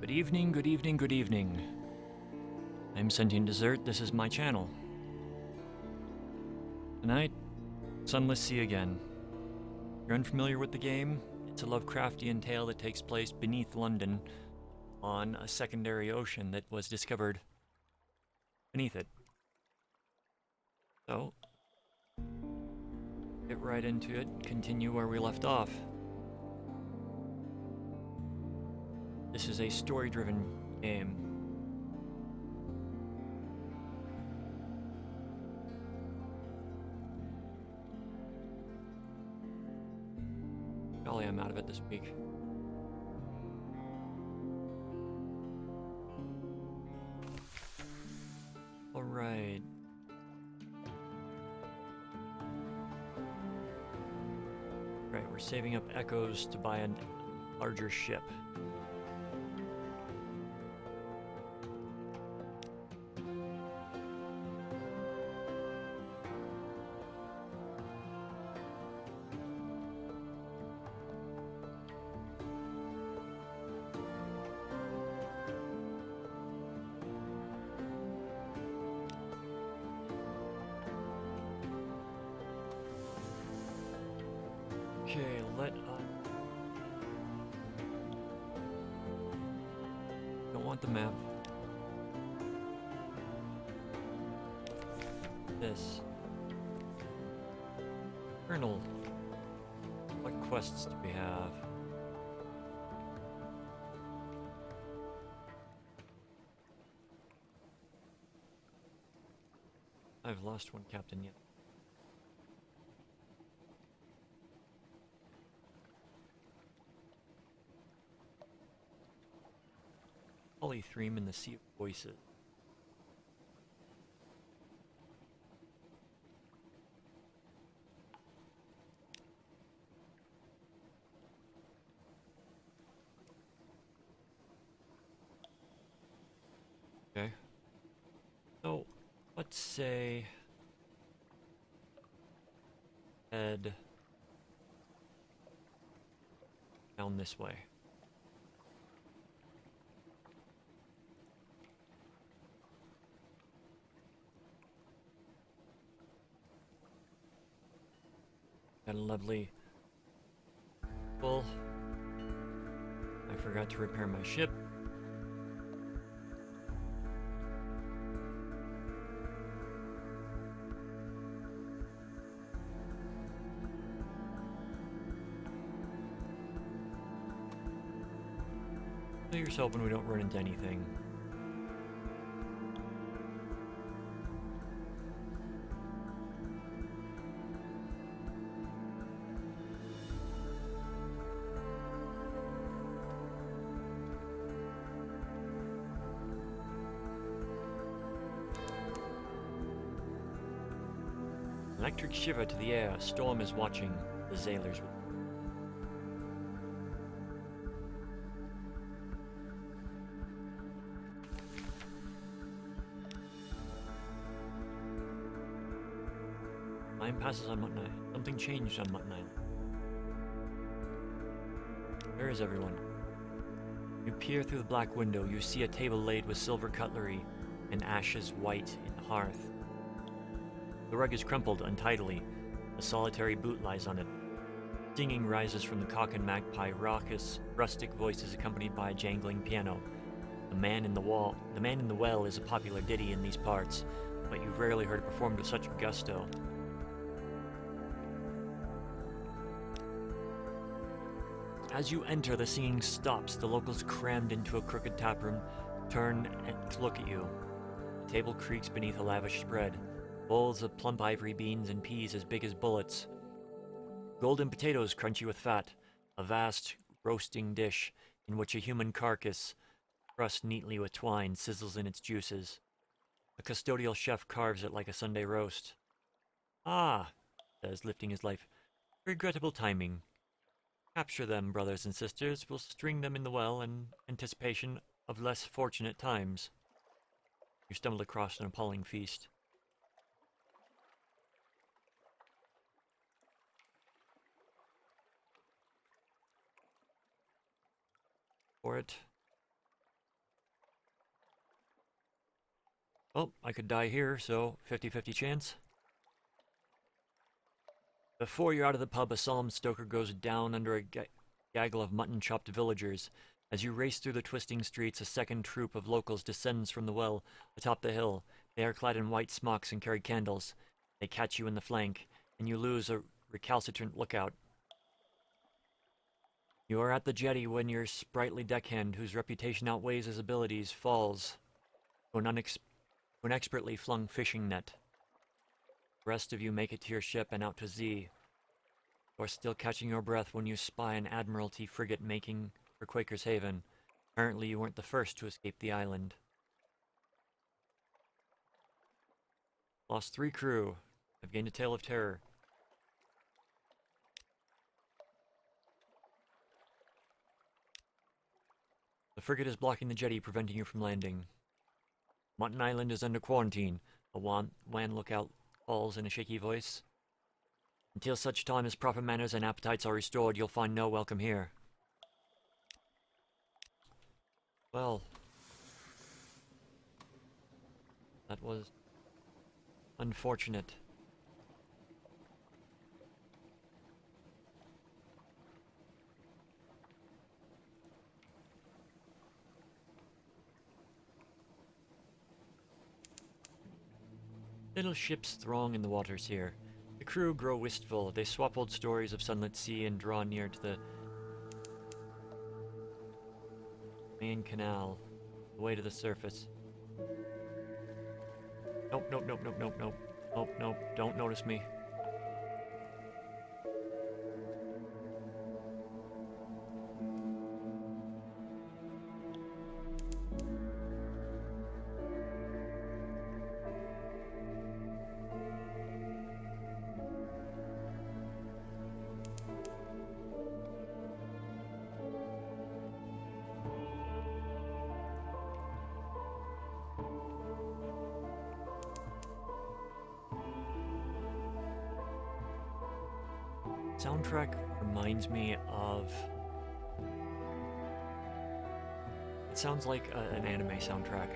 Good evening, good evening, good evening. I'm Sentient Dessert, this is my channel. Tonight, Sunless Sea again. If you're unfamiliar with the game, it's a Lovecraftian tale that takes place beneath London on a secondary ocean that was discovered beneath it. So, get right into it, continue where we left off. This is a story-driven game. Golly, I'm out of it this week. Alright. Right, we're saving up echoes to buy a larger ship. Okay, don't want the map. This. Colonel. What quests do we have? I've lost one captain yet. Polythreme in the Sea of Voices. Okay. So, let's say head down this way. Got a lovely full. I forgot to repair my ship. So here's hoping we don't run into anything. Electric shiver to the air, a storm is watching, the sailors. Time passes on Mutton Island. Something changed on Mutton Island. Where is everyone? You peer through the black window, you see a table laid with silver cutlery and ashes white in the hearth. The rug is crumpled untidily. A solitary boot lies on it. Singing rises from the cock and magpie, raucous, rustic voices accompanied by a jangling piano. The Man in the Well is a popular ditty in these parts, but you've rarely heard it performed with such gusto. As you enter, the singing stops. The locals crammed into a crooked taproom turn to look at you. The table creaks beneath a lavish spread. Bowls of plump ivory beans and peas as big as bullets. Golden potatoes crunchy with fat. A vast roasting dish in which a human carcass, trussed neatly with twine, sizzles in its juices. A custodial chef carves it like a Sunday roast. Ah, says, lifting his knife. Regrettable timing. Capture them, brothers and sisters. We'll string them in the well in anticipation of less fortunate times. You stumbled across an appalling feast. For it. Well, I could die here, so 50-50 chance. Before you're out of the pub, a solemn stoker goes down under a gaggle of mutton-chopped villagers. As you race through the twisting streets, a second troop of locals descends from the well atop the hill. They are clad in white smocks and carry candles. They catch you in the flank, and you lose a recalcitrant lookout. You are at the jetty when your sprightly deckhand, whose reputation outweighs his abilities, falls to an expertly flung fishing net. The rest of you make it to your ship and out to Z. You are still catching your breath when you spy an Admiralty frigate making for Quaker's Haven. Apparently you weren't the first to escape the island. Lost 3 crew. I've gained a tale of terror. The frigate is blocking the jetty, preventing you from landing. Mutton Island is under quarantine, a wan lookout calls in a shaky voice. Until such time as proper manners and appetites are restored, you'll find no welcome here. Well, that was unfortunate. Little ships throng in the waters here. The crew grow wistful. They swap old stories of sunlit sea and draw near to the main canal, away to the surface. Nope, nope, nope, nope, nope, nope. Nope, nope, don't notice me. Soundtrack reminds me of... It sounds like an anime soundtrack.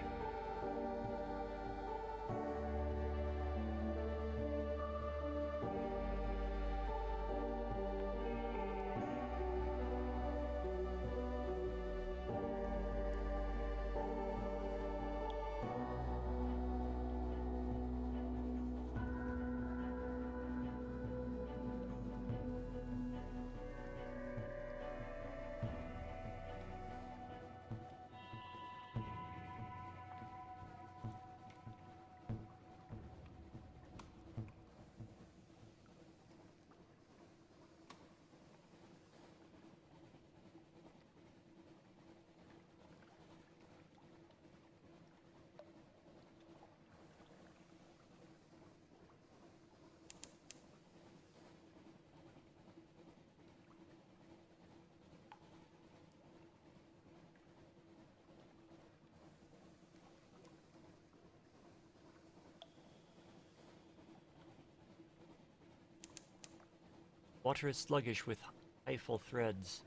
Water is sluggish with hyphal threads.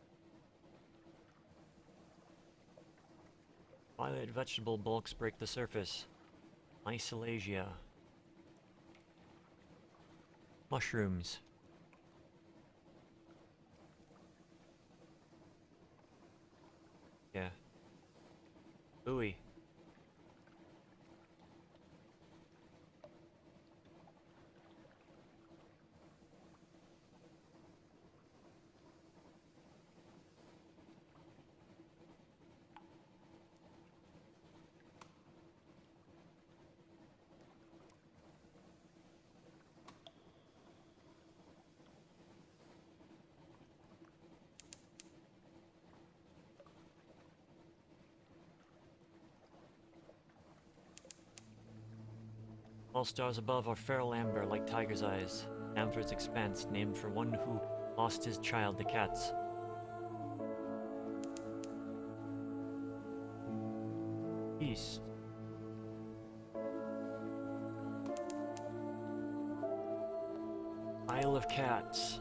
Violet vegetable bulks break the surface. Isolasia. Mushrooms. Yeah. Buoy. All stars above are feral amber like tiger's eyes. Amber's expanse, named for one who lost his child to cats. East. Isle of Cats.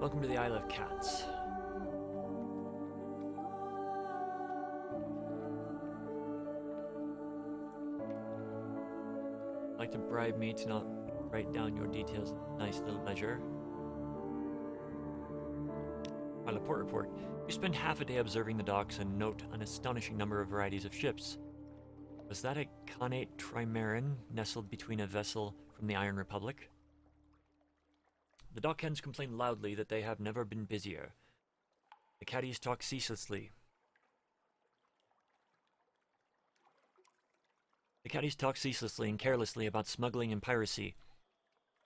Welcome to the Isle of Cats. Like to bribe me to not write down your details in nice little leisure. Port report. You spend half a day observing the docks and note an astonishing number of varieties of ships. Was that a Khanate trimaran nestled between a vessel from the Iron Republic? The dockhands complain loudly that they have never been busier. The caddies talk ceaselessly. And carelessly about smuggling and piracy.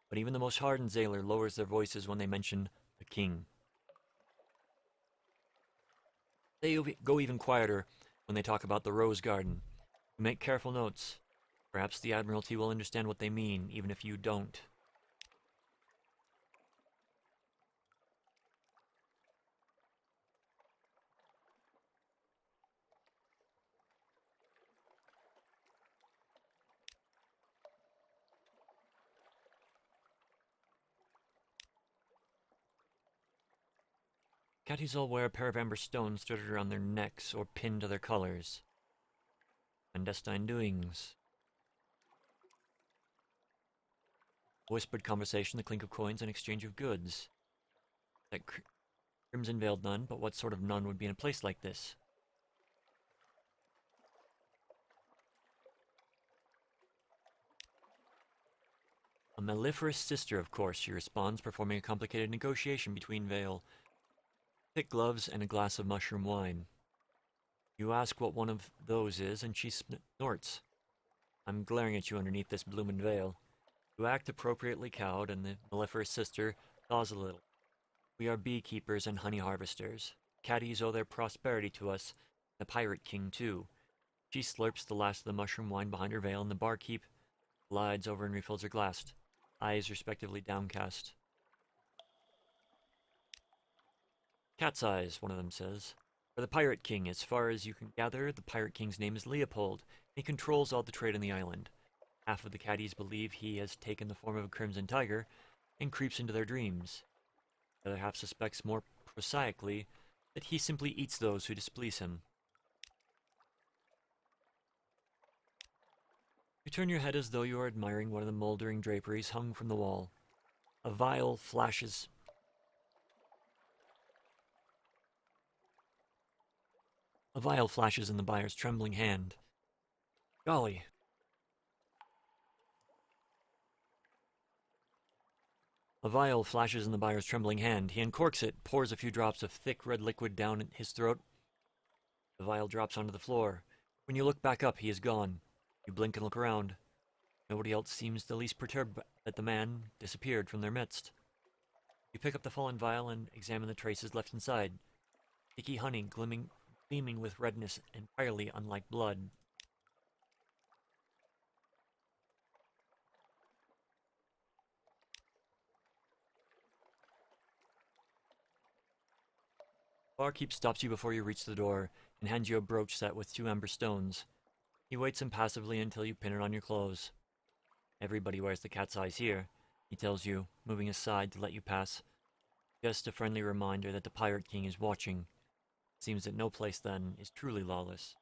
But even the most hardened sailor lowers their voices when they mention the king. They go even quieter when they talk about the Rose Garden. You make careful notes. Perhaps the Admiralty will understand what they mean, even if you don't. Catties all wear a pair of amber stones studded around their necks or pinned to their collars. Clandestine doings. Whispered conversation, the clink of coins, and exchange of goods. That crimson-veiled nun, but what sort of nun would be in a place like this? A mellifluous sister, of course, she responds, performing a complicated negotiation between veil, thick gloves, and a glass of mushroom wine. You ask what one of those is, and she snorts. I'm glaring at you underneath this bloomin' veil. You act appropriately cowed, and the mellifluous sister thaws a little. We are beekeepers and honey harvesters. Caddies owe their prosperity to us, the pirate king too. She slurps the last of the mushroom wine behind her veil, and the barkeep glides over and refills her glass, eyes respectively downcast. Cat's eyes, one of them says. For the Pirate King, as far as you can gather, the Pirate King's name is Leopold. He controls all the trade on the island. Half of the caddies believe he has taken the form of a crimson tiger and creeps into their dreams. The other half suspects more prosaically that he simply eats those who displease him. You turn your head as though you are admiring one of the moldering draperies hung from the wall. A vial flashes in the buyer's trembling hand. Golly. A vial flashes in the buyer's trembling hand. He uncorks it, pours a few drops of thick red liquid down his throat. The vial drops onto the floor. When you look back up, he is gone. You blink and look around. Nobody else seems the least perturbed that the man disappeared from their midst. You pick up the fallen vial and examine the traces left inside. Sticky honey gleaming with redness entirely unlike blood. Barkeep stops you before you reach the door and hands you a brooch set with 2 amber stones. He waits impassively until you pin it on your clothes. Everybody wears the cat's eyes here, he tells you, moving aside to let you pass. Just a friendly reminder that the Pirate King is watching. It seems that no place, then, is truly lawless.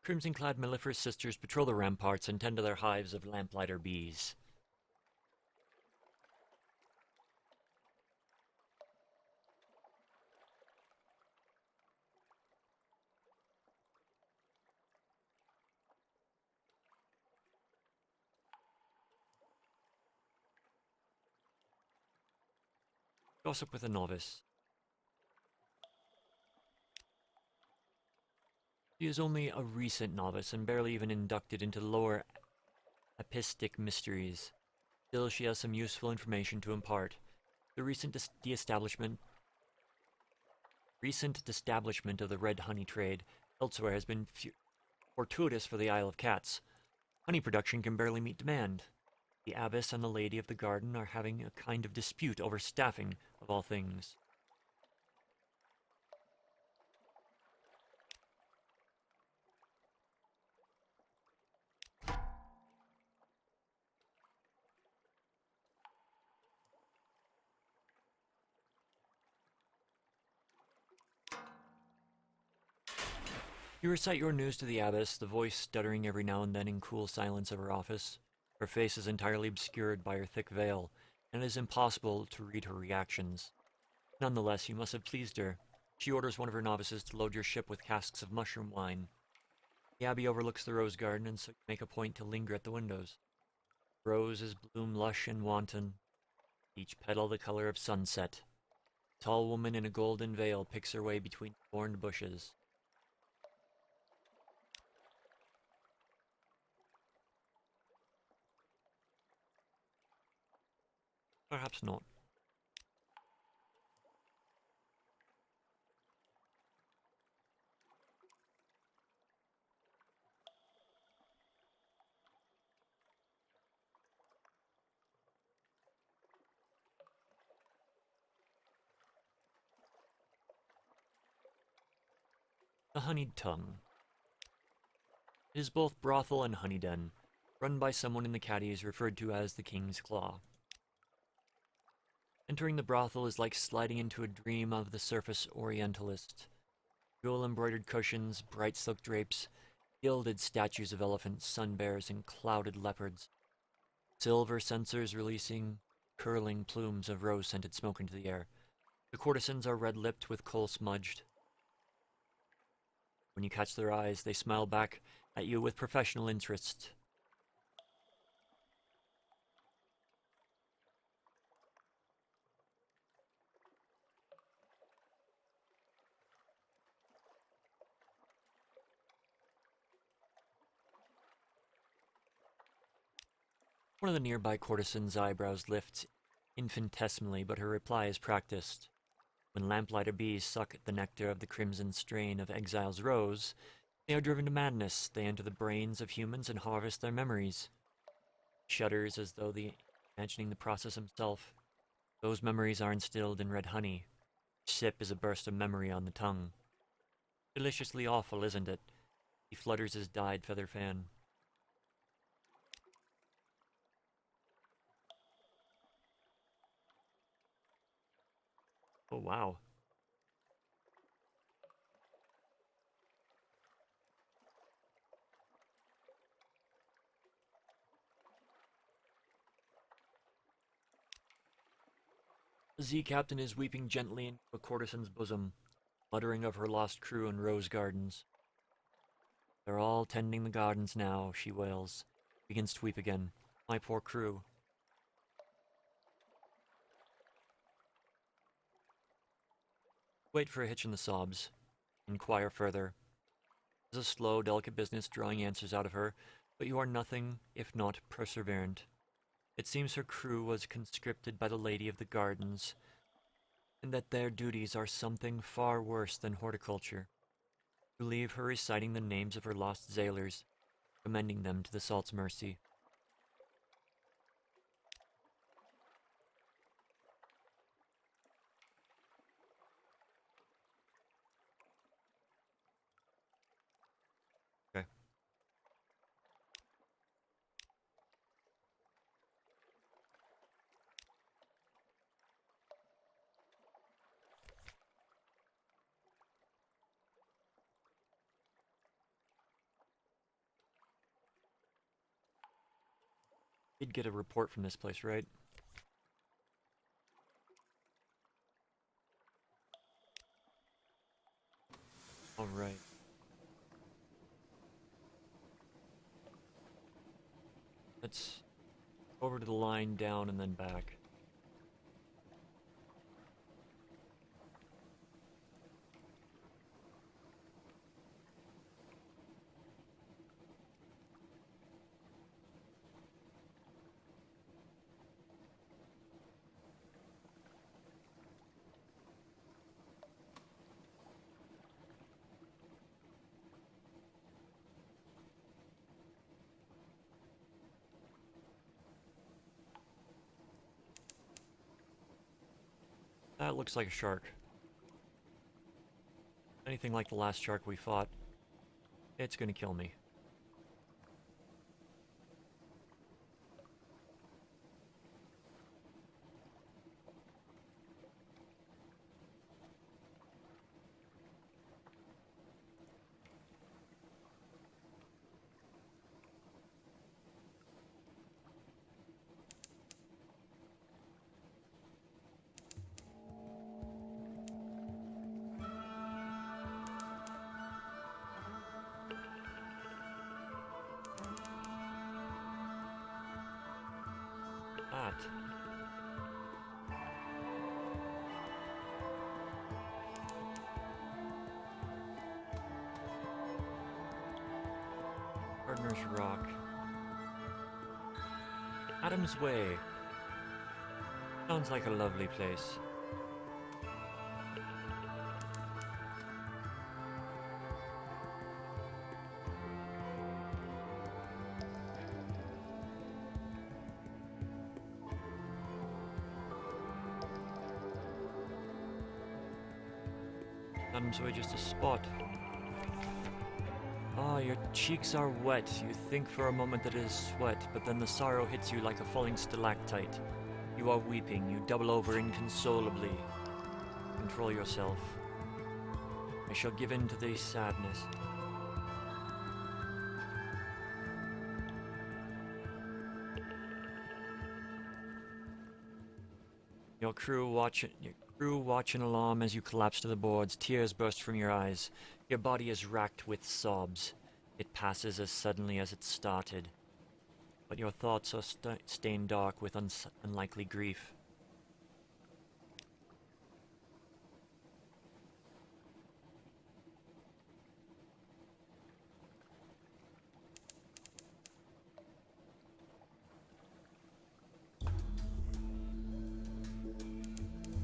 Crimson-clad mellifluous sisters patrol the ramparts and tend to their hives of lamplighter bees. Gossip with a novice. She is only a recent novice and barely even inducted into the lower epistic mysteries. Still, she has some useful information to impart. The recent establishment of the red honey trade elsewhere has been fortuitous for the Isle of Cats. Honey production can barely meet demand. The abbess and the lady of the garden are having a kind of dispute over staffing, of all things. You recite your news to the abbess, the voice stuttering every now and then in cool silence of her office. Her face is entirely obscured by her thick veil, and it is impossible to read her reactions. Nonetheless, you must have pleased her. She orders one of her novices to load your ship with casks of mushroom wine. The abbey overlooks the rose garden, and so you make a point to linger at the windows. Roses bloom lush and wanton, each petal the color of sunset. A tall woman in a golden veil picks her way between thorned bushes. Perhaps not. The Honeyed Tongue. It is both brothel and honey den, run by someone in the caddies referred to as the King's Claw. Entering the brothel is like sliding into a dream of the surface orientalist. Jewel-embroidered cushions, bright silk drapes, gilded statues of elephants, sun bears, and clouded leopards. Silver censers releasing curling plumes of rose-scented smoke into the air. The courtesans are red-lipped with kohl smudged. When you catch their eyes, they smile back at you with professional interest. One of the nearby courtesans' eyebrows lifts infinitesimally, but her reply is practiced. When lamplighter bees suck the nectar of the crimson strain of exile's rose, they are driven to madness. They enter the brains of humans and harvest their memories. Shudders as though imagining the process himself. Those memories are instilled in red honey. Each sip is a burst of memory on the tongue. Deliciously awful, isn't it? He flutters his dyed feather fan. Oh, wow. The Z-Captain is weeping gently into a courtesan's bosom, muttering of her lost crew and rose gardens. They're all tending the gardens now, she wails. Begins to weep again. My poor crew. Wait for a hitch in the sobs. Inquire further. It is a slow, delicate business drawing answers out of her, but you are nothing if not perseverant. It seems her crew was conscripted by the Lady of the Gardens, and that their duties are something far worse than horticulture. You leave her reciting the names of her lost sailors, commending them to the salt's mercy. Okay. Did get a report from this place, right? Alright. Let's go over to the line, down, and then back. That looks like a shark. Anything like the last shark we fought, it's gonna kill me. That. Gardener's Rock. Adam's Way. Sounds like a lovely place. Adam's Way, just a spot. Ah, your cheeks are wet. You think for a moment that it is sweat, but then the sorrow hits you like a falling stalactite. You are weeping. You double over inconsolably. Control yourself. I shall give in to the sadness. Your crew watch in alarm as you collapse to the boards. Tears burst from your eyes. Your body is racked with sobs. It passes as suddenly as it started. But your thoughts are stained dark with unlikely grief.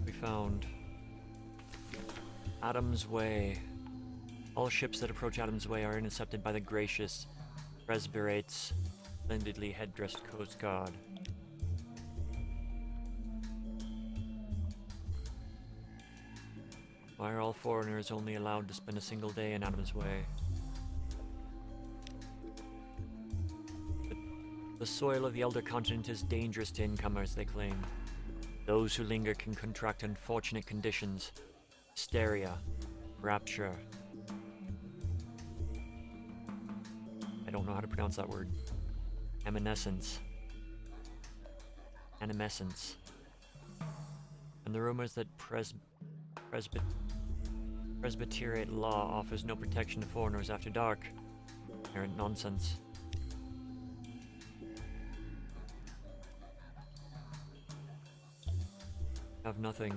We found Adam's Way. All ships that approach Adam's Way are intercepted by the gracious Presbyrate's splendidly head-dressed Coast Guard. Why are all foreigners only allowed to spend a single day in Adam's Way? The soil of the Elder Continent is dangerous to incomers, they claim. Those who linger can contract unfortunate conditions. Hysteria, rapture. I don't know how to pronounce that word. Eminescence. Animescence. And the rumors that Presbyteriate law offers no protection to foreigners after dark. Errant nonsense. Have nothing.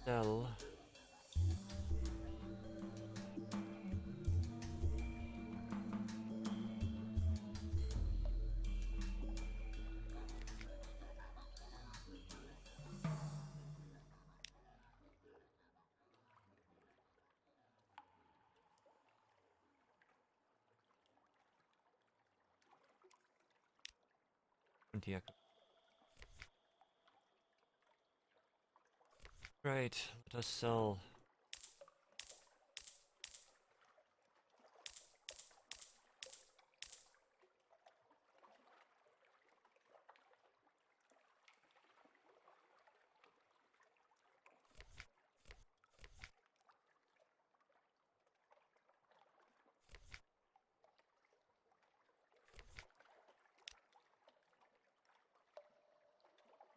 Sell. Right, let us sell.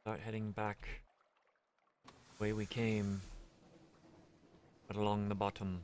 Start heading back the way we came, but along the bottom.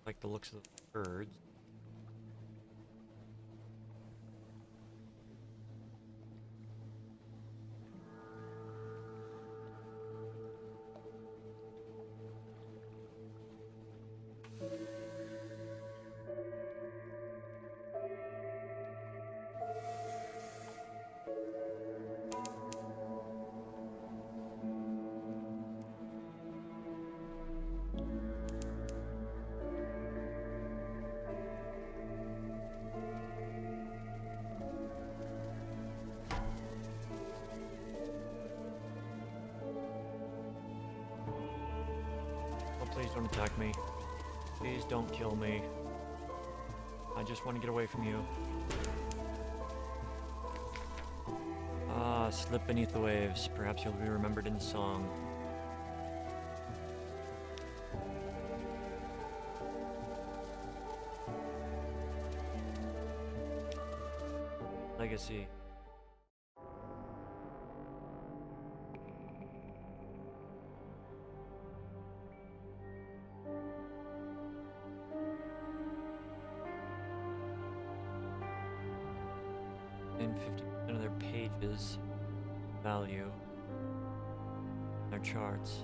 Like the looks of the birds. Oh, please don't attack me. Please don't kill me. I just want to get away from you. Ah, slip beneath the waves. Perhaps you'll be remembered in song. Legacy. In 50% of their pages, value, their charts.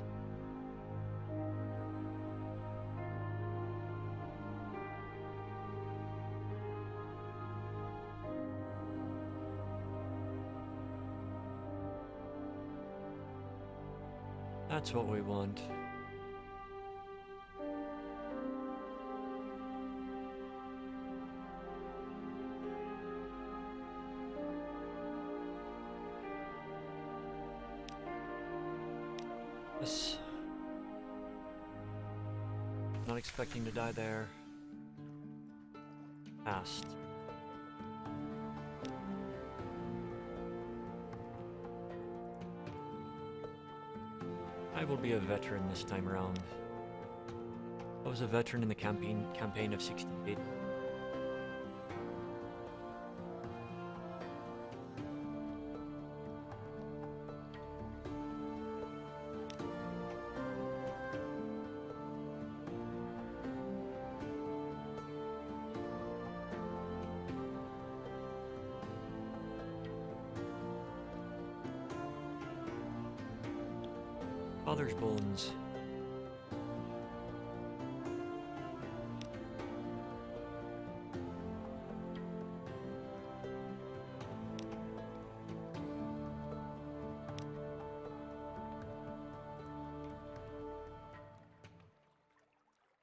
That's what we want. Yes. Not expecting to die there. Passed. I will be a veteran this time around. I was a veteran in the campaign of 68. Father's bones.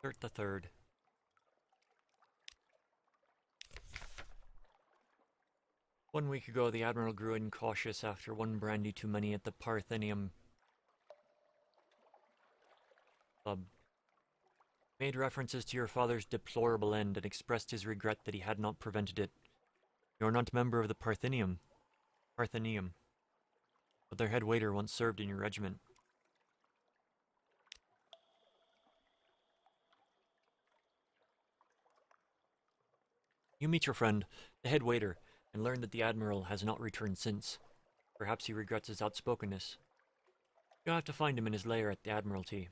Third the third. One week ago, the Admiral grew incautious after one brandy too many at the Parthenium Club. Made references to your father's deplorable end and expressed his regret that he had not prevented it. You are not a member of the Parthenium, but their head waiter once served in your regiment. You meet your friend, the head waiter, and learn that the Admiral has not returned since. Perhaps he regrets his outspokenness. You'll have to find him in his lair at the Admiralty.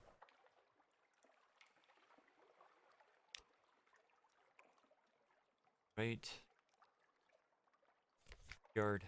Right. Yard.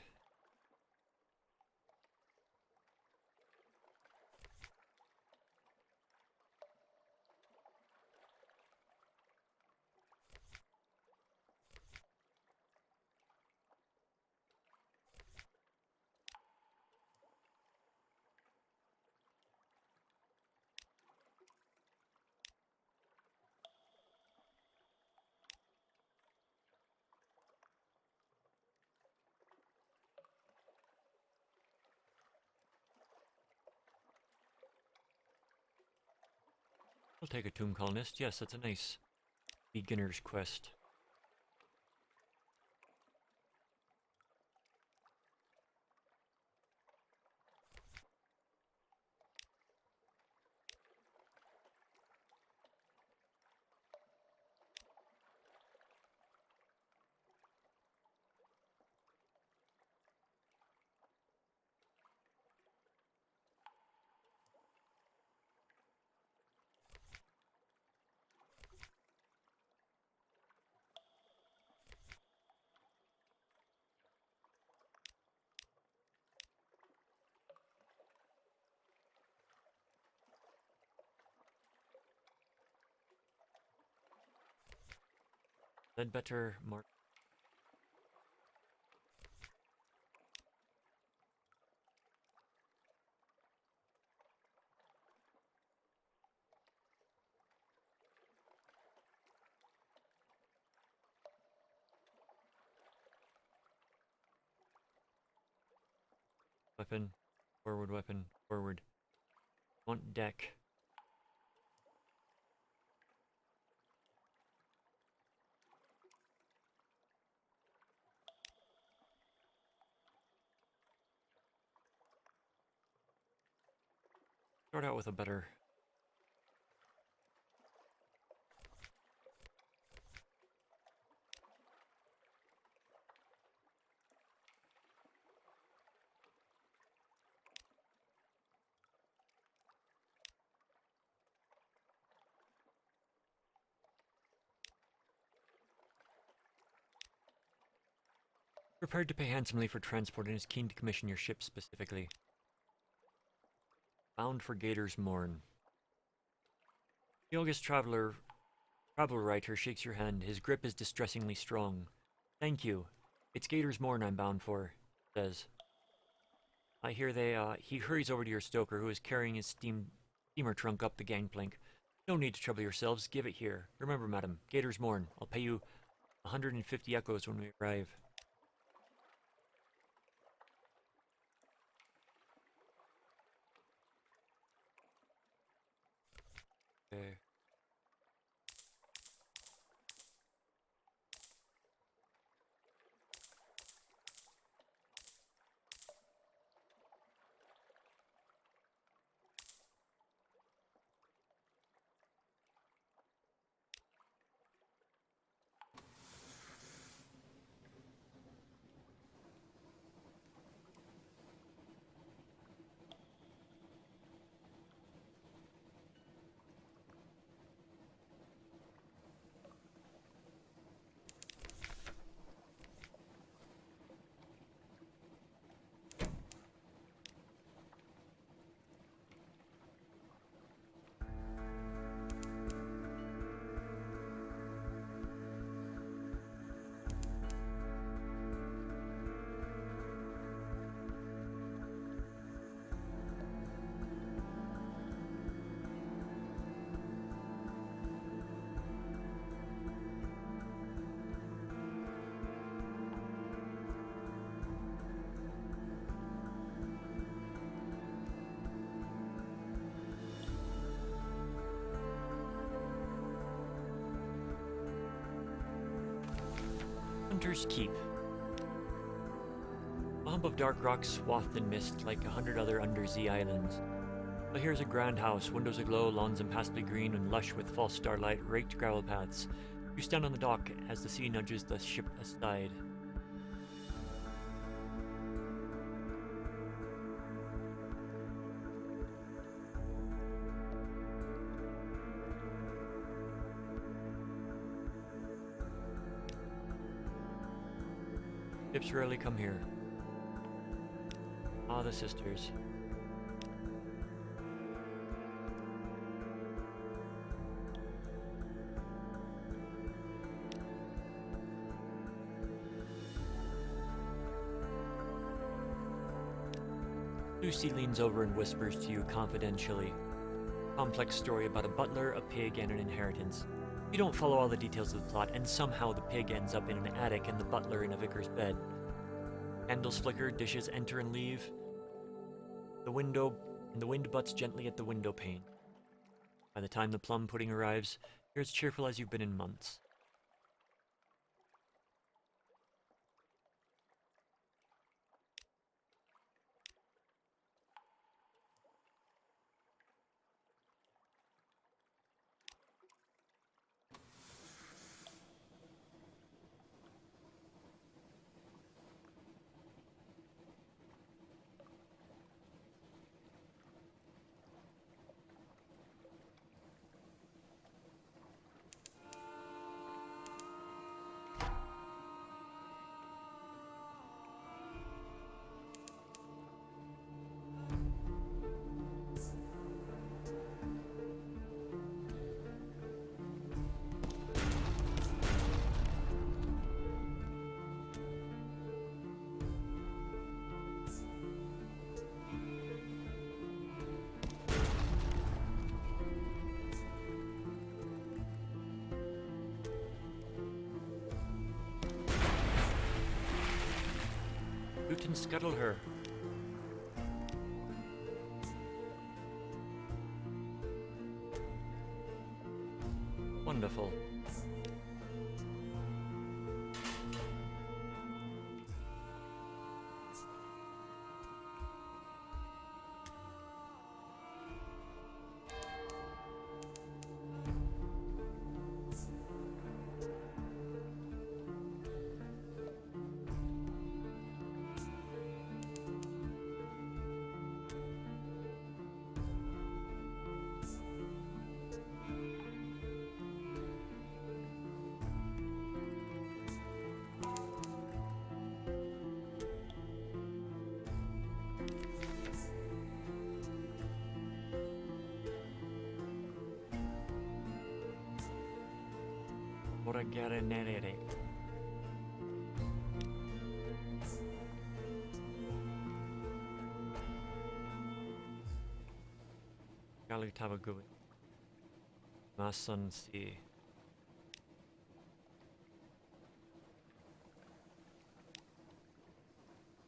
I'll take a tomb colonist. Yes, that's a nice beginner's quest. Then better mark. Weapon. Forward weapon. Forward. Want deck. Start out with a better. Prepared to pay handsomely for transport and is keen to commission your ship specifically. Bound for Gator's Morn. The August travel writer shakes your hand. His grip is distressingly strong. Thank you. It's Gator's Morn I'm bound for, says. I hear he hurries over to your stoker, who is carrying his steamer trunk up the gangplank. No need to trouble yourselves. Give it here. Remember, madam, Gator's Morn. I'll pay you 150 echoes when we arrive. Okay. Hunter's Keep. A hump of dark rocks swathed in mist like 100 other undersea islands. But here's a grand house, windows aglow, lawns impassably green and lush with false starlight, raked gravel paths. You stand on the dock as the sea nudges the ship aside. Ships rarely come here. Ah, the sisters. Lucy leans over and whispers to you confidentially. Complex story about a butler, a pig, and an inheritance. You don't follow all the details of the plot, and somehow the pig ends up in an attic and the butler in a vicar's bed. Candles flicker, dishes enter and leave. The wind butts gently at the window pane. By the time the plum pudding arrives, you're as cheerful as you've been in months. Loot and scuttle her. Wonderful. Ora gare nerere. Gali tabagui. Masan si.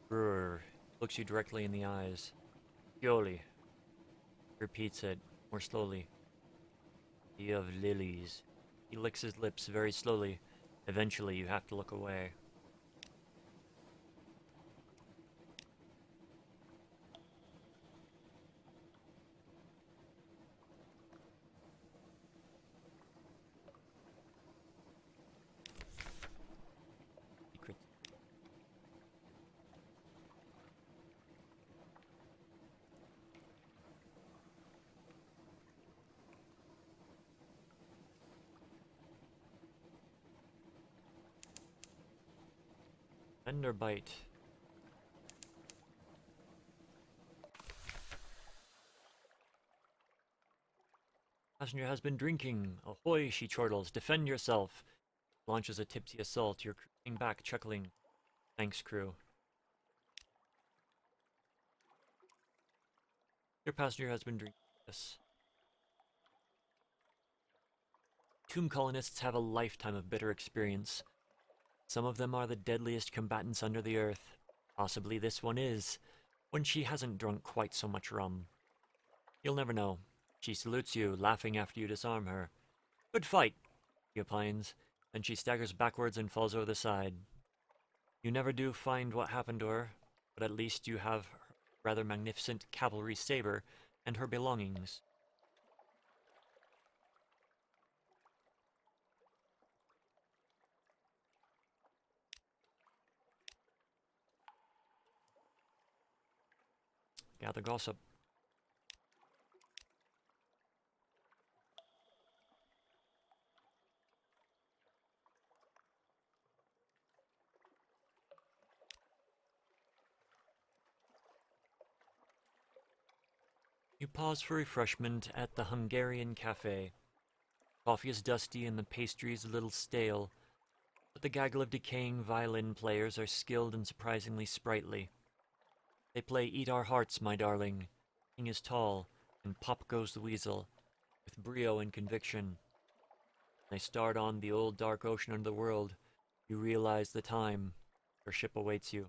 Brewer looks you directly in the eyes. Yoli repeats it more slowly. Sea of lilies. He licks his lips very slowly. Eventually, you have to look away. Secret. Tender bite. Passenger has been drinking. Ahoy, she chortles. Defend yourself. Launches a tipsy assault. You're cruising back, chuckling. Thanks, crew. Your passenger has been drinking. Yes. Tomb colonists have a lifetime of bitter experience. Some of them are the deadliest combatants under the earth. Possibly this one is, when she hasn't drunk quite so much rum. You'll never know. She salutes you, laughing after you disarm her. Good fight, he opines. Then she staggers backwards and falls over the side. You never do find what happened to her, but at least you have her rather magnificent cavalry saber and her belongings. Gather gossip. You pause for refreshment at the Hungarian cafe. Coffee is dusty and the pastries a little stale, but the gaggle of decaying violin players are skilled and surprisingly sprightly. They play Eat Our Hearts, My Darling, King is Tall, and Pop Goes the Weasel, with brio and conviction. They start on the old dark ocean under the world. You realize the time. Your ship awaits you.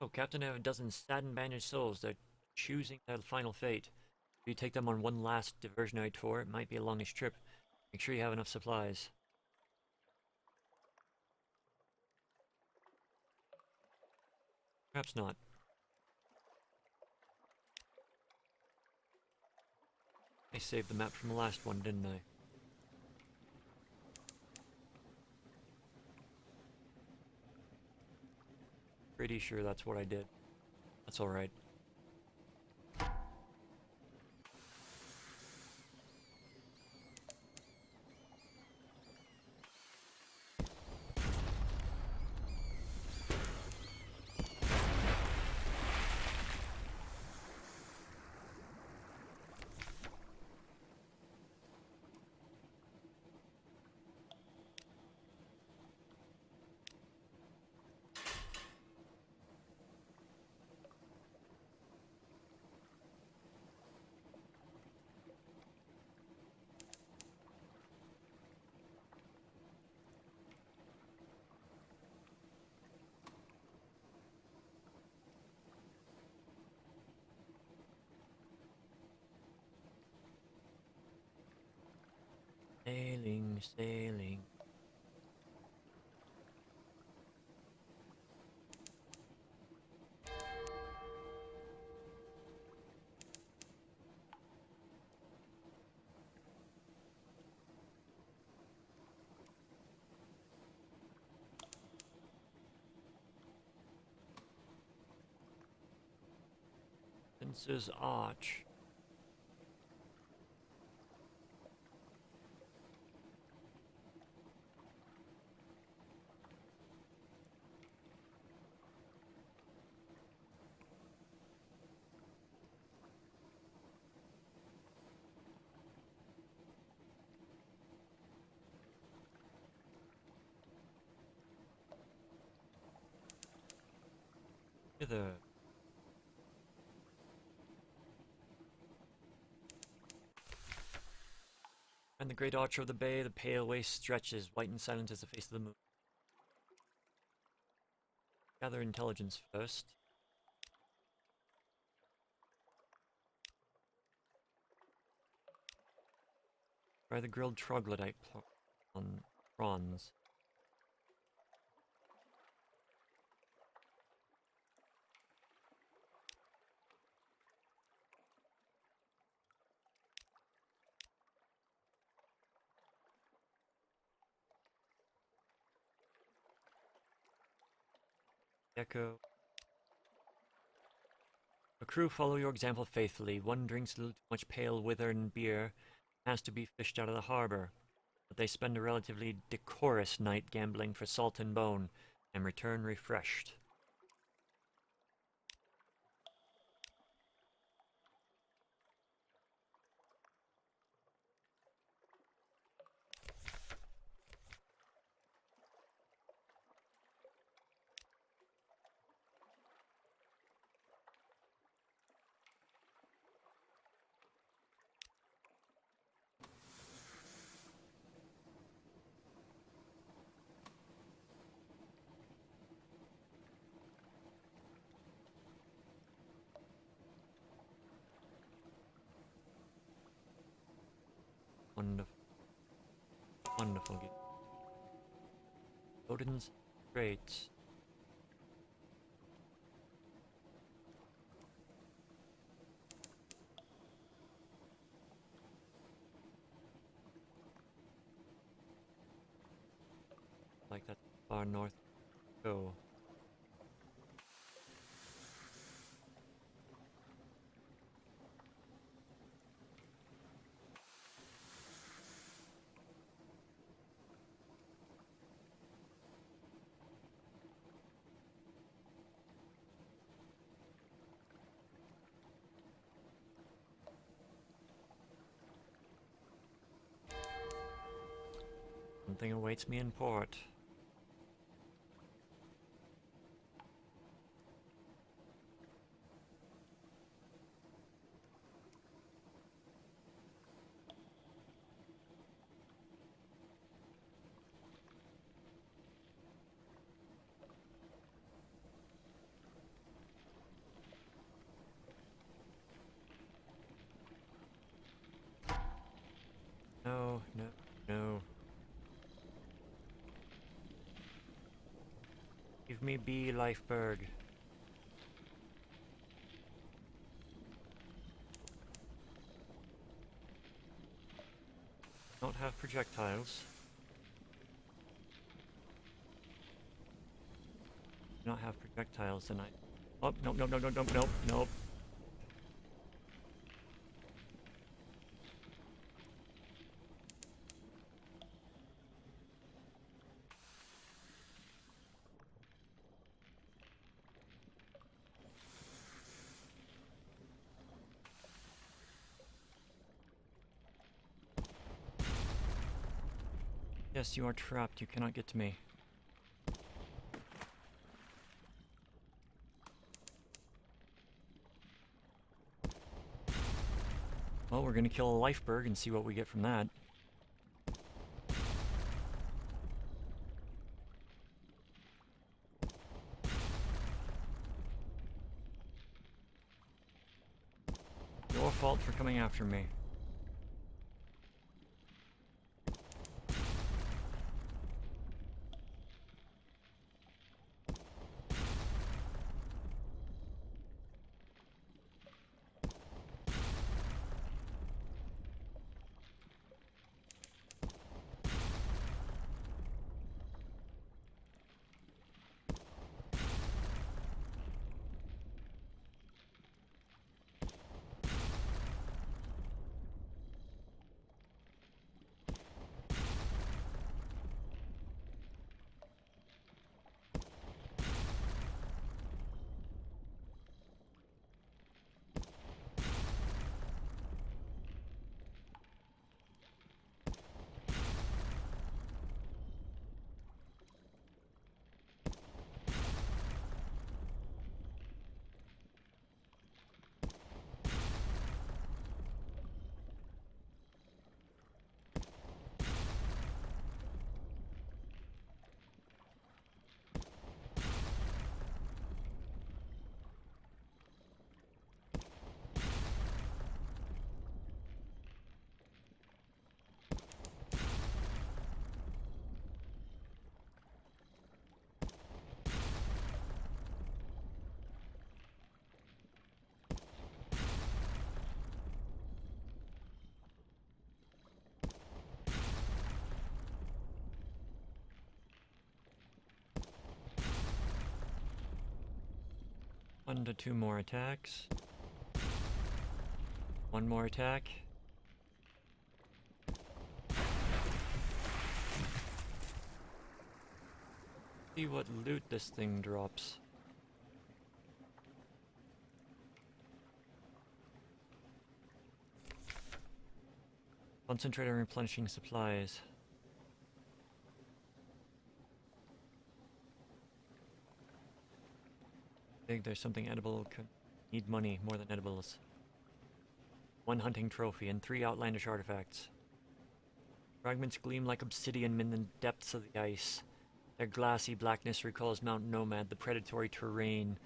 Oh, Captain, I have a dozen satin-bandaged souls. They're choosing their final fate. If you take them on one last diversionary tour, it might be a longish trip. Make sure you have enough supplies. Perhaps not. I saved the map from the last one, didn't I? Pretty sure that's what I did. That's alright. Sailing, sailing. Prince's Arch. Hither. And the great arch of the bay, the pale waste stretches, white and silent as the face of the moon. Gather intelligence first. Try the grilled troglodyte on prawns. Gecko. The crew follow your example faithfully. One drinks a little too much pale withered beer, has to be fished out of the harbor. But they spend a relatively decorous night gambling for salt and bone, and return refreshed. Wonderful. Wonderful. Odin's Straits. Like that far north. Go. Something awaits me in port. No, no, no. Give me be, Lifeberg. Don't have projectiles. not have projectiles, then I... Oh, nope, nope, nope, nope, nope, nope, nope. Yes, you are trapped. You cannot get to me. Well, we're gonna kill a lifeberg and see what we get from that. Your fault for coming after me. One to two more attacks. One more attack. See what loot this thing drops. Concentrate on replenishing supplies. I think there's something edible. Need money more than edibles. One hunting trophy and 3 outlandish artifacts. Fragments gleam like obsidian in the depths of the ice. Their glassy blackness recalls Mount Nomad, the predatory terrain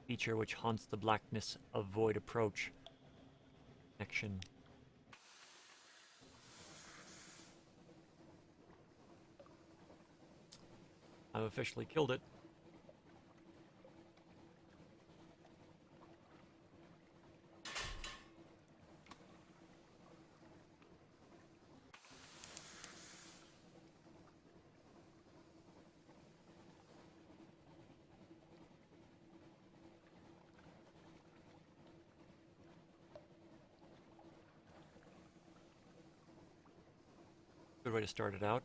feature which haunts the blackness of void approach. Connection. I've officially killed it. Good way to start it out.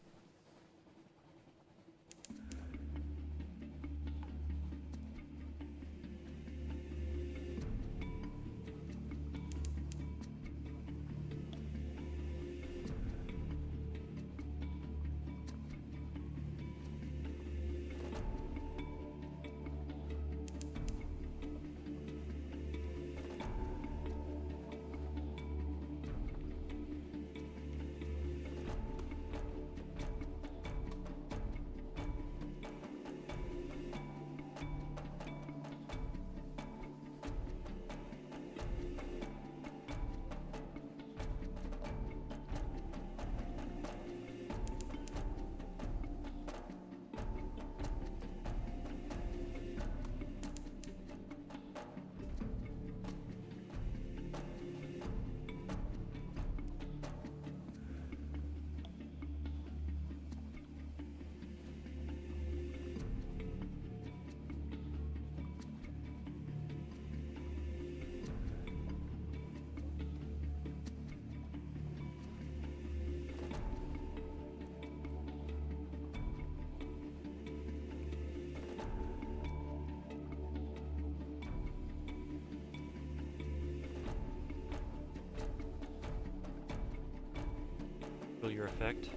peculiar effect.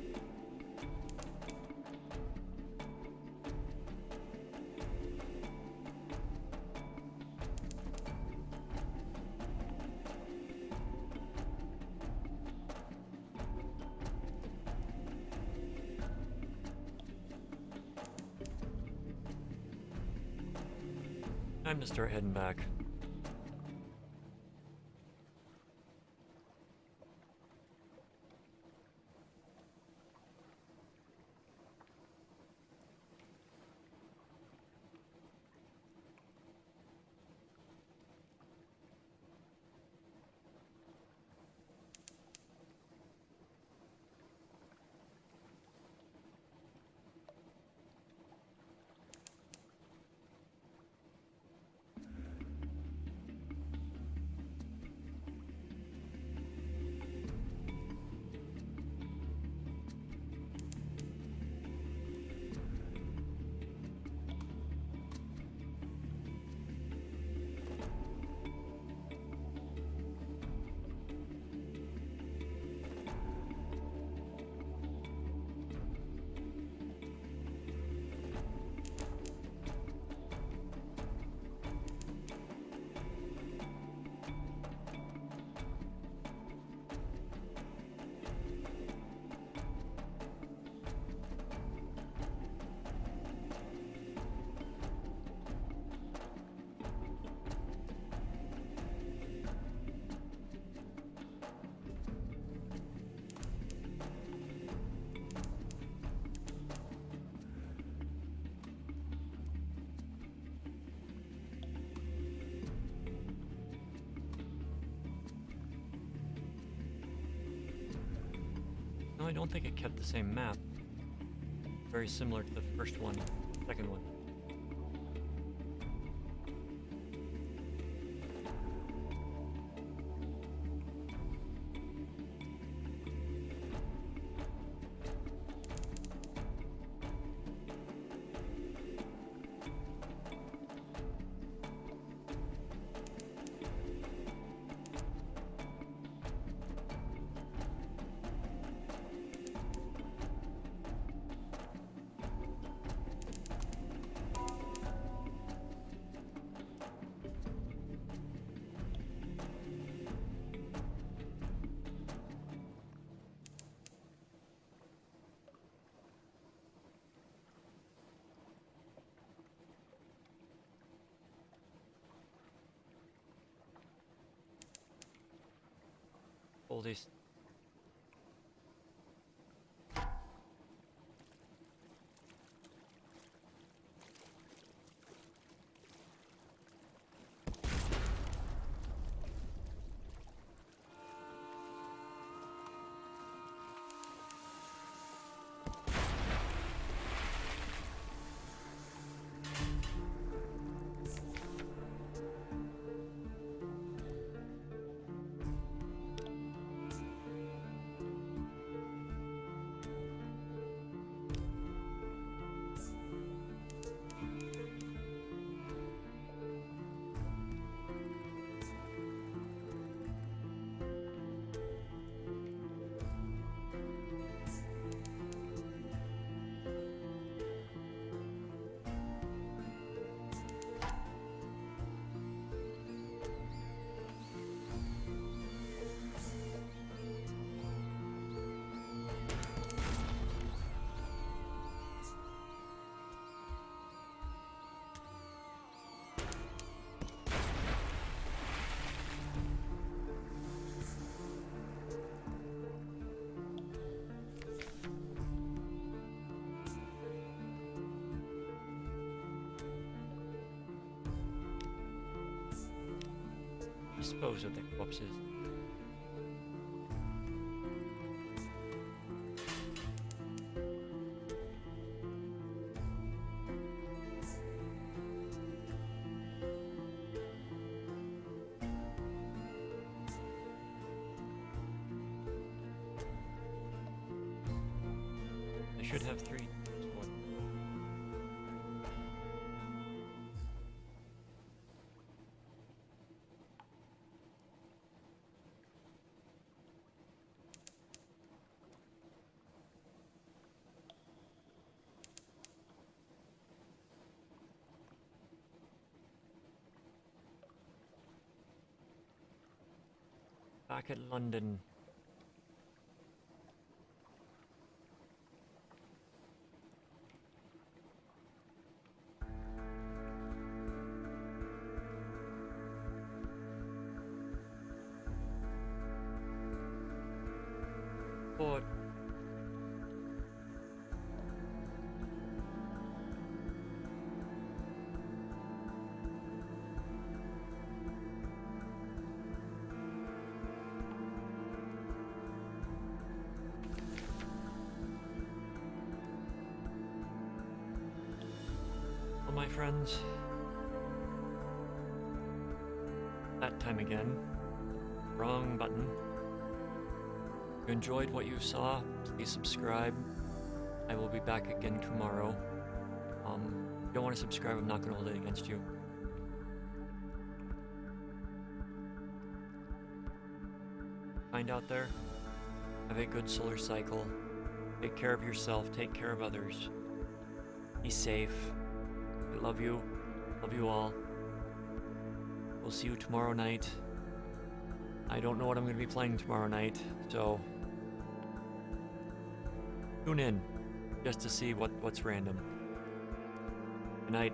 Time to start heading back. No, I don't think it kept the same map. Very similar to the first one, second one. All these. Dispose of the corpses. I should have 3. Back at London. But well, my friends, that time again. Wrong button. If you enjoyed what you saw, please subscribe. I will be back again tomorrow. If you don't want to subscribe, I'm not going to hold it against you. Find out there. Have a good solar cycle. Take care of yourself. Take care of others. Be safe. I love you. Love you all. We'll see you tomorrow night. I don't know what I'm going to be playing tomorrow night, so tune in just to see what's random. Good night.